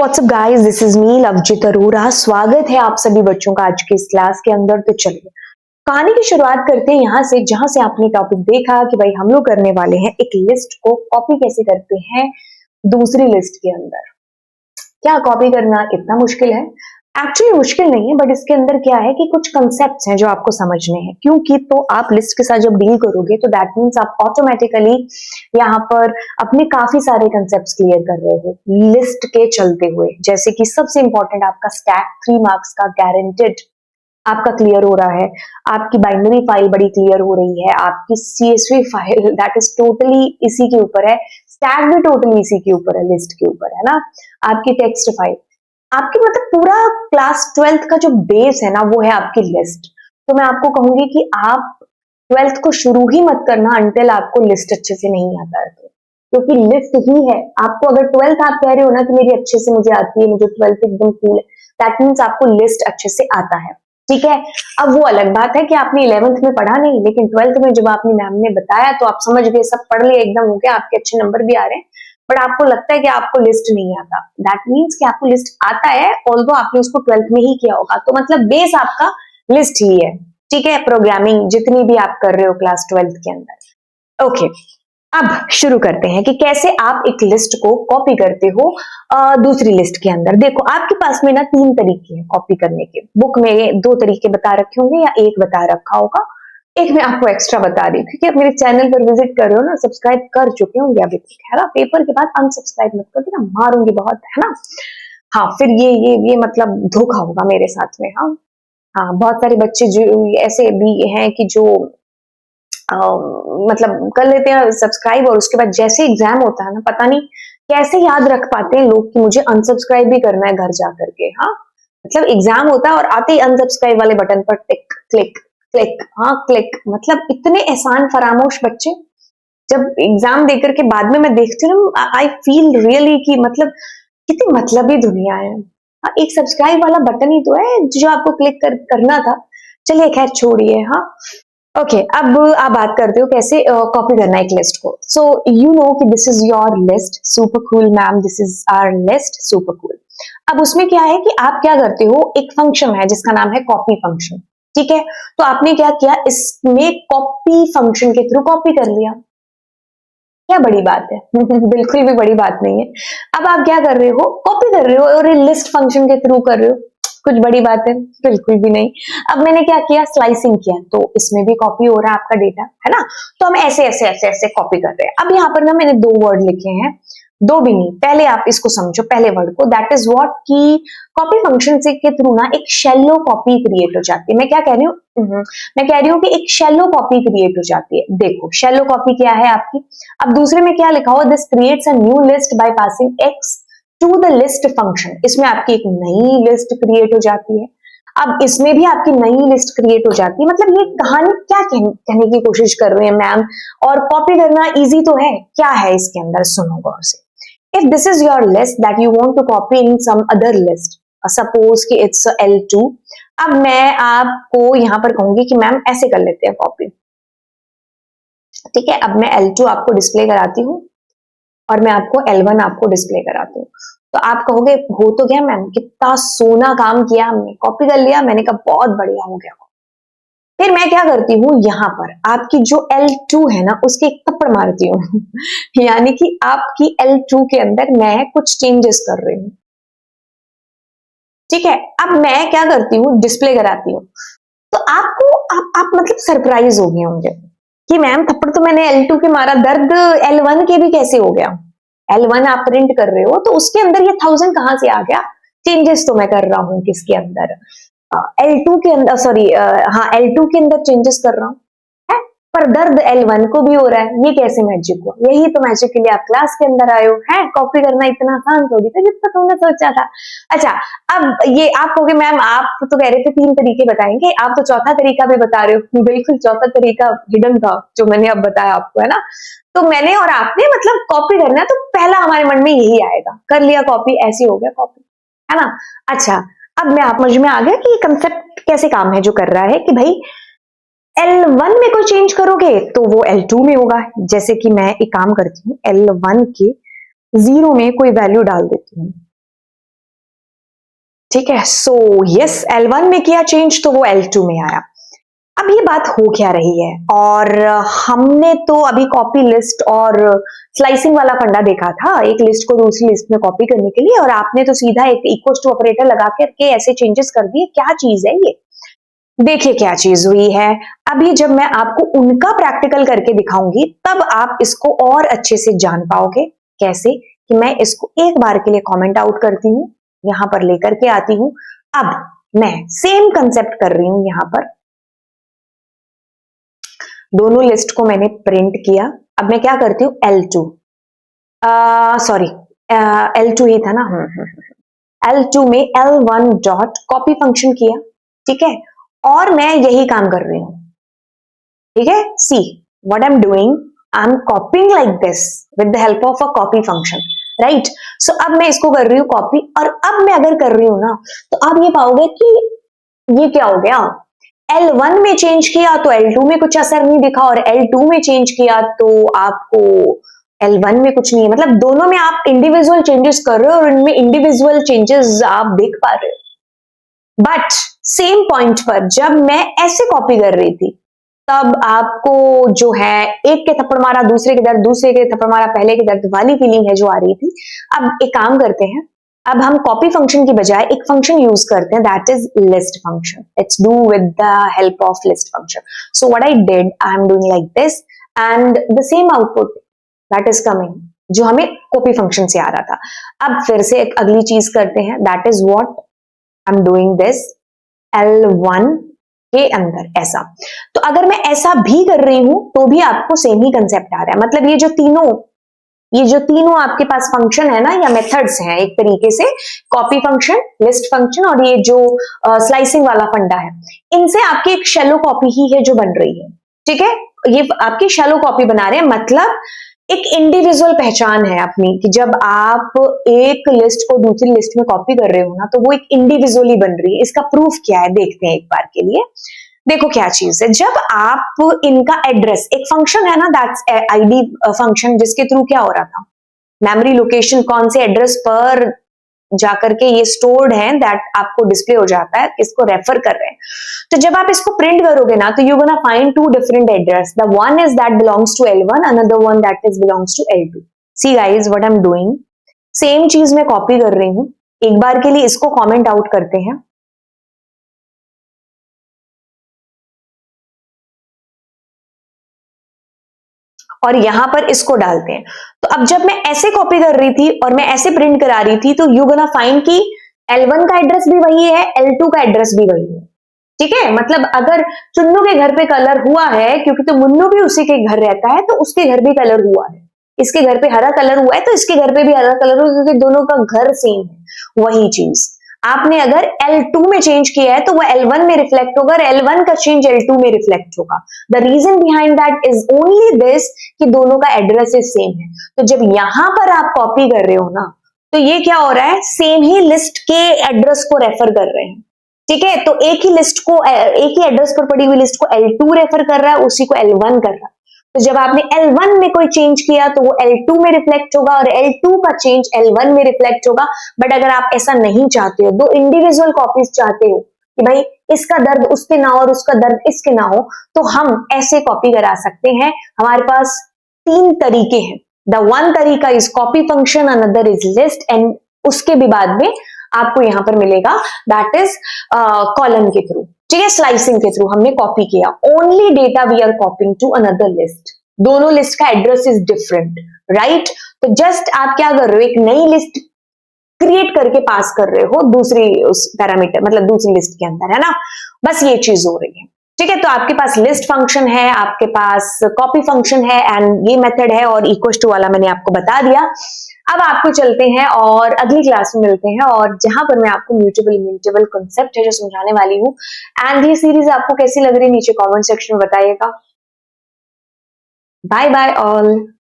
WhatsApp guys, this is me Lovjeet Arora. स्वागत है आप सभी बच्चों का आज के इस क्लास के अंदर। तो चलिए कहानी की शुरुआत करते हैं यहाँ से, जहां से आपने टॉपिक देखा कि भाई हम लोग करने वाले हैं एक लिस्ट को कॉपी कैसे करते हैं दूसरी लिस्ट के अंदर। क्या कॉपी करना इतना मुश्किल है? एक्चुअली मुश्किल नहीं है, बट इसके अंदर क्या है कि कुछ कंसेप्ट्स हैं जो आपको समझने हैं, क्योंकि तो आप लिस्ट के साथ जब डील करोगे तो दैट मीन्स आप ऑटोमेटिकली यहाँ पर अपने काफी सारे कंसेप्ट्स क्लियर कर रहे हो लिस्ट के चलते हुए। जैसे कि सबसे इंपॉर्टेंट आपका स्टैक 3 मार्क्स का गारंटेड आपका क्लियर हो रहा है, आपकी बाइनरी फाइल बड़ी क्लियर हो रही है, आपकी CSV file that is totally इसी के ऊपर है, स्टैक भी टोटली इसी के ऊपर है, लिस्ट के ऊपर है ना, आपकी टेक्स्ट फाइल, आपकी मतलब पूरा क्लास 12th का जो बेस है ना वो है आपकी लिस्ट। तो मैं आपको कहूंगी कि आप 12th को शुरू ही मत करना अंटिल आपको लिस्ट अच्छे से नहीं आता है, क्योंकि लिस्ट ही है आपको। अगर 12th आप कह रहे हो ना कि मेरी अच्छे से मुझे आती है, मुझे 12th एकदम कूल है, दैट मीन्स आपको लिस्ट अच्छे से आता है, ठीक है। अब वो अलग बात है कि आपने 11th में पढ़ा नहीं, लेकिन 12th में जब आपने मैम ने बताया तो आप समझ गए, सब पढ़ लिए, एकदम हो गया, आपके अच्छे नंबर भी आ रहे हैं, बट आपको लगता है कि आपको लिस्ट नहीं आता। दैट मीन्स कि आपको लिस्ट आता है, ऑल्दो आपने उसको 12th में ही किया होगा, तो मतलब बेस आपका लिस्ट ही है, ठीक है। प्रोग्रामिंग जितनी भी आप कर रहे हो क्लास 12th के अंदर। ओके, अब शुरू करते हैं कि कैसे आप एक लिस्ट को कॉपी करते हो दूसरी लिस्ट के अंदर। देखो आपके पास में ना 3 तरीके हैं कॉपी करने के। बुक में 2 तरीके बता रखे होंगे या एक बता रखा होगा, एक मैं आपको एक्स्ट्रा बता रही हूँ क्योंकि आप मेरे चैनल पर विजिट कर रहे हो ना, सब्सक्राइब कर चुके होंगे अभी तक, है ना। पेपर के बाद अनसब्सक्राइब मत कर देना, मारूंगी बहुत, है ना। हाँ, फिर ये मतलब धोखा होगा मेरे साथ में। हाँ हाँ, बहुत सारे बच्चे जो ऐसे भी हैं कि जो मतलब कर लेते हैं सब्सक्राइब, और उसके बाद जैसे एग्जाम होता है ना, पता नहीं कैसे याद रख पाते हैं लोग कि मुझे अनसब्सक्राइब भी करना है घर जा करके। हाँ, मतलब एग्जाम होता है और आते ही अनसब्सक्राइब वाले बटन पर टिक क्लिक क्लिक, हाँ क्लिक, मतलब इतने एहसान फरामोश बच्चे। जब एग्जाम देकर के बाद में मैं देखती हूँ, आई फील रियली कि मतलब कितनी मतलबी दुनिया है। हाँ, एक सब्सक्राइब वाला बटन ही तो है जो आपको क्लिक करना था। चलिए खैर छोड़िए। हाँ ओके, अब आप बात करते हो कैसे कॉपी करना है एक लिस्ट को। सो यू नो कि this is your list, super cool ma'am, this is our list, super cool. अब उसमें क्या है कि आप क्या करते हो, एक फंक्शन है जिसका नाम है कॉपी फंक्शन, ठीक है। तो आपने क्या किया, इसमें कॉपी फंक्शन के थ्रू कॉपी कर लिया। क्या बड़ी बात है? बिल्कुल भी बड़ी बात नहीं है। अब आप क्या कर रहे हो, कॉपी कर रहे हो और लिस्ट फंक्शन के थ्रू कर रहे हो, कुछ बड़ी बात है? बिल्कुल भी नहीं। अब मैंने क्या किया, स्लाइसिंग किया, तो इसमें भी कॉपी हो रहा है आपका डेटा, है ना। तो हम ऐसे ऐसे ऐसे ऐसे कॉपी कर रहे हैं। अब यहाँ पर ना मैंने 2 वर्ड लिखे हैं, 2 भी नहीं, पहले आप इसको समझो, पहले वर्ड को, दैट इज व्हाट की कॉपी फंक्शन से के थ्रू ना एक शैलो कॉपी क्रिएट हो जाती है। मैं क्या कह रही हूँ, मैं कह रही हूँ कि एक शैलो कॉपी क्रिएट हो जाती है। देखो शैलो कॉपी क्या है आपकी। अब दूसरे में क्या लिखा हुआ, this creates a new list by passing X to the list function. इसमें आपकी एक नई लिस्ट क्रिएट हो जाती है। अब इसमें भी आपकी नई लिस्ट क्रिएट हो जाती है। मतलब ये कहानी क्या कहने की कोशिश कर रहे हैं मैम, और कॉपी करना इजी तो है, क्या है इसके अंदर, सुनो गौर से। If this is your list that you want to copy in some other list, suppose कि it's L2, अब मैं आपको यहाँ पर कहूंगी कि मैम ऐसे कर लेते हैं कॉपी, ठीक है। अब मैं L2 आपको डिस्प्ले कराती हूँ और मैं आपको L1 आपको डिस्प्ले कराती हूँ। तो आप कहोगे हो तो गया मैम, कितना सोना काम किया हमने, कॉपी कर लिया। मैंने कहा बहुत बढ़िया हो गया। फिर मैं क्या करती हूँ, यहाँ पर आपकी जो L2 है ना उसके एक थप्पड़ मारती हूँ यानी कि आपकी L2 के अंदर मैं कुछ चेंजेस कर रही हूँ, ठीक है। अब मैं क्या करती हूँ, डिस्प्ले कराती हूँ। तो आपको आप मतलब सरप्राइज हो गए होंगे कि मैम थप्पड़ तो मैंने L2 के मारा, दर्द L1 के भी कैसे हो गया। L1 आप प्रिंट कर रहे हो तो उसके अंदर ये 1000 कहां से आ गया। चेंजेस तो मैं कर रहा हूँ किसके अंदर, L2 के अंदर, सॉरी हाँ L2 के अंदर चेंजेस कर रहा हूँ, है, पर दर्द L1 को भी हो रहा है। ये कैसे मैजिक हुआ? यही तो मैजिक के लिए आप क्लास के अंदर आए हो, है। कॉपी करना इतना आसान थोड़ी था जितना तुमने सोचा था। अच्छा, अब ये आप कहोगे मैम आप तो कह रहे थे 3 तरीके बताएंगे, आप तो चौथा तरीका भी बता रहे हो। बिल्कुल, चौथा तरीका हिडन था जो मैंने अब बताया आपको, है ना। तो मैंने और आपने मतलब कॉपी करना है तो पहला हमारे मन में यही आएगा, कर लिया कॉपी, ऐसे हो गया कॉपी, है ना। अच्छा, अब मैं आप समझ में आ गया कि ये कंसेप्ट कैसे काम है जो कर रहा है कि भाई L1 में कोई चेंज करोगे तो वो L2 में होगा। जैसे कि मैं एक काम करती हूँ, L1 के 0 में कोई वैल्यू डाल देती हूँ, ठीक है, सो यस L1 में किया चेंज तो वो L2 में आया। अब ये बात हो क्या रही है, और हमने तो अभी कॉपी लिस्ट और स्लाइसिंग वाला फंडा देखा था, एक लिस्ट को दूसरी लिस्ट में कॉपी करने के लिए, और आपने तो सीधा एक इक्वल्स टू ऑपरेटर लगा करके ऐसे चेंजेस कर दिए। क्या चीज है ये? देखिए क्या चीज हुई है। अभी जब मैं आपको उनका प्रैक्टिकल करके दिखाऊंगी तब आप इसको और अच्छे से जान पाओगे। कैसे? कि मैं इसको एक बार के लिए कमेंट आउट करती हूं, यहां पर लेकर के आती हूं। अब मैं सेम कंसेप्ट कर रही हूं, यहां पर दोनों लिस्ट को मैंने प्रिंट किया। अब मैं क्या करती हूँ, L2 सॉरी L2 ही था ना, L2 में L1 डॉट कॉपी फंक्शन किया। ठीक है, और मैं यही काम कर रही हूं। ठीक है, see what I am doing, I am copying like this with the help of a copy function, right. So अब मैं इसको कर रही हूँ कॉपी, और अब मैं अगर कर रही हूँ ना, तो आप ये पाओगे कि ये क्या हो गया, L1 में चेंज किया तो L2 में कुछ असर नहीं दिखा, और L2 में चेंज किया तो आपको L1 में कुछ नहीं है। मतलब दोनों में आप इंडिविजुअल चेंजेस कर रहे हो और इनमें इंडिविजुअल चेंजेस आप देख पा रहे हो। बट सेम पॉइंट पर जब मैं ऐसे कॉपी कर रही थी, तब आपको जो है एक के थप्पड़ मारा दूसरे के दर्द, दूसरे के थप्पड़ मारा पहले के दर्द वाली फीलिंग है जो आ रही थी। अब एक काम करते हैं, अब हम कॉपी फंक्शन की बजाय एक फंक्शन यूज करते हैं, that is list function. Let's do with the help of list function. So what I did, I am doing like this and the same output that is coming, जो हमें copy function से आ रहा था। अब फिर से एक अगली चीज करते हैं, that is what I am doing this L1 के अंदर ऐसा। तो अगर मैं ऐसा भी कर रही हूं तो भी आपको सेम ही कंसेप्ट आ रहा है। मतलब ये जो तीनों आपके पास फंक्शन है ना, या मेथड्स हैं एक तरीके से, कॉपी फंक्शन, लिस्ट फंक्शन, और ये जो स्लाइसिंग वाला फंडा है, इनसे आपकी एक शैलो कॉपी ही है जो बन रही है। ठीक है, ये आपकी शैलो कॉपी बना रहे हैं, मतलब एक इंडिविजुअल पहचान है अपनी, कि जब आप एक लिस्ट को दूसरी लिस्ट में कॉपी कर रहे हो ना, तो वो एक इंडिविजुअली बन रही है। इसका प्रूफ क्या है देखते हैं एक बार के लिए। देखो क्या चीज है, जब आप इनका एड्रेस, एक फंक्शन है ना, दैट्स आईडी फंक्शन, जिसके थ्रू क्या हो रहा था, मेमोरी लोकेशन कौन से एड्रेस पर जाकर के ये स्टोर्ड है, दैट आपको डिस्प्ले हो जाता है, इसको रेफर कर रहे हैं। तो जब आप इसको प्रिंट करोगे ना, तो you gonna find two different address, the one is that belongs to L1, another one that is belongs to L2। See guys what I am doing, same चीज मैं कॉपी कर रही हूं। एक बार के लिए इसको कमेंट आउट करते हैं, और यहां पर इसको डालते हैं। तो अब जब मैं ऐसे कॉपी कर रही थी और मैं ऐसे प्रिंट करा रही थी, तो यू गोना फाइंड कि L1 का एड्रेस भी वही है, L2 का एड्रेस भी वही है। ठीक है, मतलब अगर चुन्नू के घर पे कलर हुआ है, क्योंकि तो मुन्नू भी उसी के घर रहता है, तो उसके घर भी कलर हुआ है। इसके घर पे हरा कलर हुआ है, तो इसके घर पे भी हरा कलर हुआ, क्योंकि दोनों का घर सेम है। वही चीज आपने अगर L2 में चेंज किया है, तो वो L1 में रिफ्लेक्ट होगा, और L1 का चेंज L2 में रिफ्लेक्ट होगा। The reason behind that is only this, कि दोनों का एड्रेस इज सेम है। तो जब यहां पर आप कॉपी कर रहे हो ना, तो ये क्या हो रहा है, सेम ही लिस्ट के एड्रेस को रेफर कर रहे हैं। ठीक है, तो एक ही लिस्ट को, एक ही एड्रेस पर पड़ी हुई लिस्ट को L2 रेफर कर रहा है, उसी को L1 कर रहा है। तो जब आपने L1 में कोई चेंज किया, तो वो L2 में रिफ्लेक्ट होगा, और L2 का चेंज L1 में रिफ्लेक्ट होगा। बट अगर आप ऐसा नहीं चाहते हो, दो इंडिविजुअल कॉपीज चाहते हो, कि भाई इसका दर्द उसके ना हो और उसका दर्द इसके ना हो, तो हम ऐसे कॉपी करा सकते हैं। हमारे पास तीन तरीके हैं। द वन तरीका is copy function, another is list, and उसके भी बाद में आपको यहां पर मिलेगा, दैट इज कॉलम के थ्रू। ठीक है, स्लाइसिंग के थ्रू हमने कॉपी किया, only data we are copying to another list. दोनों लिस्ट का एड्रेस इज डिफरेंट, राइट। तो जस्ट आप क्या कर रहे हो, एक नई लिस्ट क्रिएट करके पास कर रहे हो दूसरी उस पैरामीटर, मतलब दूसरी लिस्ट के अंदर, है ना। बस ये चीज हो रही है। ठीक है, तो आपके पास लिस्ट फंक्शन है, आपके पास कॉपी फंक्शन है, एंड ये मेथड है, और इक्वल टू वाला मैंने आपको बता दिया। अब आपको चलते हैं और अगली क्लास में मिलते हैं, और जहां पर मैं आपको म्यूटेबल इम्यूटेबल कॉन्सेप्ट है जो समझाने वाली हूँ। एंड ये सीरीज आपको कैसी लग रही है नीचे कमेंट सेक्शन में बताइएगा। Bye bye all.